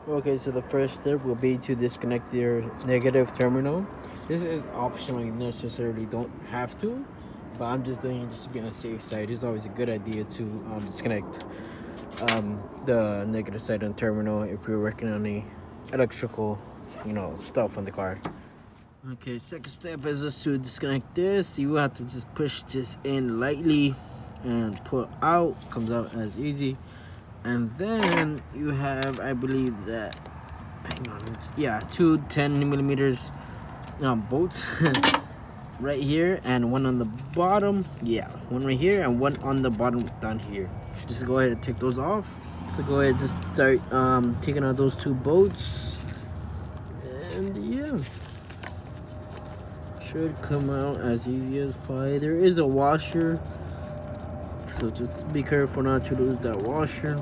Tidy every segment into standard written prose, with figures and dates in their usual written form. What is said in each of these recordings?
Okay, so the first step will be to disconnect your negative terminal. This is optional, you necessarily don't have to, but I'm just doing it just to be on the safe side. It's always a good idea to disconnect the negative side on terminal if you're working on the electrical, stuff on the car. Okay, second step is just to disconnect this. You will have to just push this in lightly and pull out. Comes out as easy. And then you have, I believe that, hang on, yeah, two 10 millimeters bolts right here, and one on the bottom. Yeah, one right here and one on the bottom down here. Just go ahead and take those off. So go ahead and just start taking out those two bolts, and yeah, should come out as easy as pie. There is a washer, so just be careful not to lose that washer.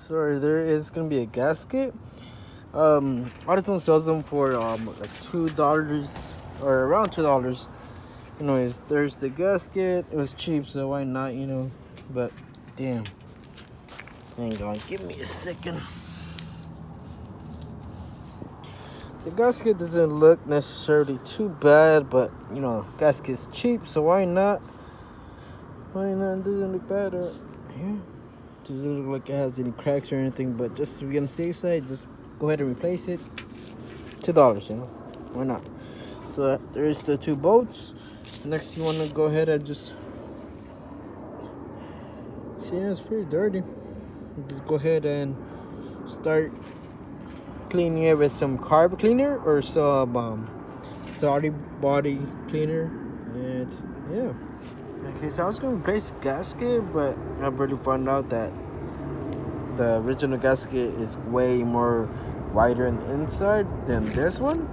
Sorry, there is gonna be a gasket. AutoZone sells them for like $2 or around $2. Anyways, there's the gasket. It was cheap, so why not, But damn, hang on, give me a second. The gasket doesn't look necessarily too bad, but gasket's cheap, so why not? Why not? It doesn't look bad, or yeah. Doesn't look like it has any cracks or anything, but just to be on the safe side, just go ahead and replace it. It's $2, why not? So there's the two bolts. Next, you want to go ahead and just see, it's pretty dirty. Just go ahead and start cleaning it with some carb cleaner or some Saudi body cleaner, and yeah. Okay, so I was gonna replace the gasket, but I already found out that the original gasket is way more wider on the inside than this one,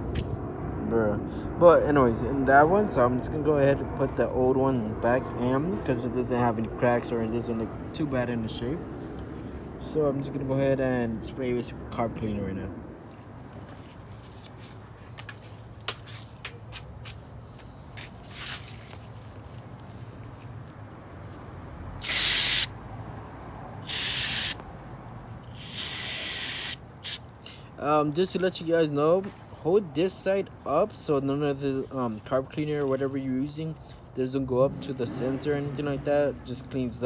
bruh. But anyways, in that one, so I'm just gonna go ahead and put the old one back in because it doesn't have any cracks or it doesn't look too bad in the shape. So I'm just gonna go ahead and spray with carb cleaner right now. Just to let you guys know, hold this side up so none of the carb cleaner or whatever you're using doesn't go up to the sensor or anything like that. Just cleans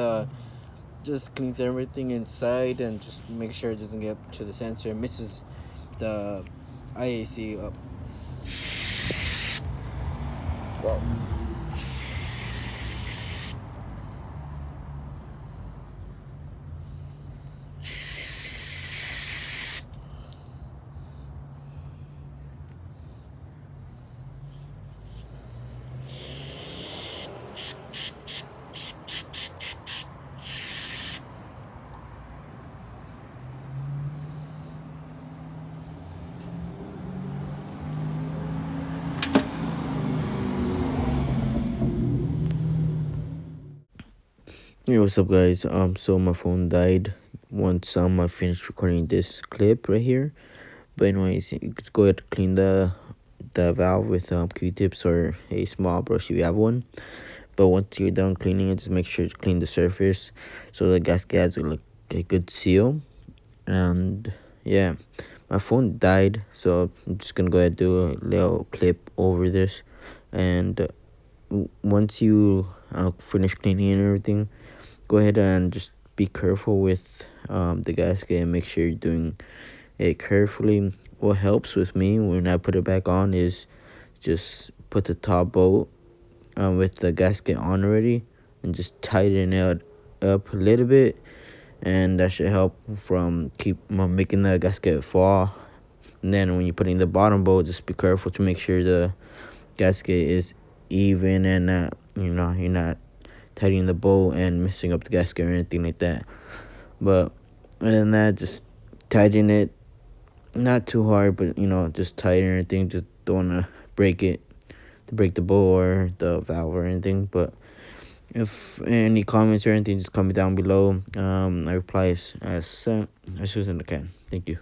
everything inside, and just make sure it doesn't get up to the sensor and misses the IAC up. Well, hey, what's up, guys? So my phone died once I finished recording this clip right here. But anyways, you just go ahead and clean the valve with Q-tips or a small brush if you have one. But once you're done cleaning it, just make sure to clean the surface so the gasket has a good seal. And yeah, my phone died, so I'm just gonna go ahead and do a little clip over this. And once you finish cleaning and everything, go ahead and just be careful with the gasket and make sure you're doing it carefully. What helps with me when I put it back on is just put the top bolt with the gasket on already and just tighten it up a little bit, and that should help from making the gasket fall. And then when you're putting the bottom bolt, just be careful to make sure the gasket is even and not, you're not tightening the bolt and messing up the gasket or anything like that. But other than that, just tighten it, not too hard, but just tighten everything. Just don't want to break it, to break the bolt or the valve or anything. But if any comments or anything, just comment down below. I reply as soon as I can. Thank you.